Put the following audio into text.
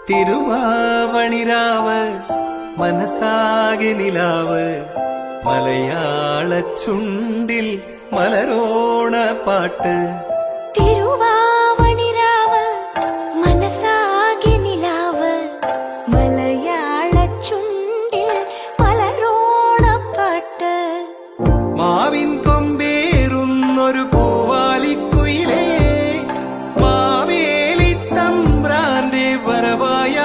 തിരുവാവണിരാവ് മനസ്സാകെ നിലാവ് മലയാള ചുണ്ടിൽ മലരോണ പാട്ട്. തിരുവാവണിരാവ് മനസ്സാകെ നിലാവ് മലയാള ചുണ്ടിൽ മലരോണ പാട്ട്. മാവിൻ കൊമ്പേറുന്നൊരു പൂവാലിക്കുയിലേ മാവേലി തമ്പ്രാന്റെ വരവായ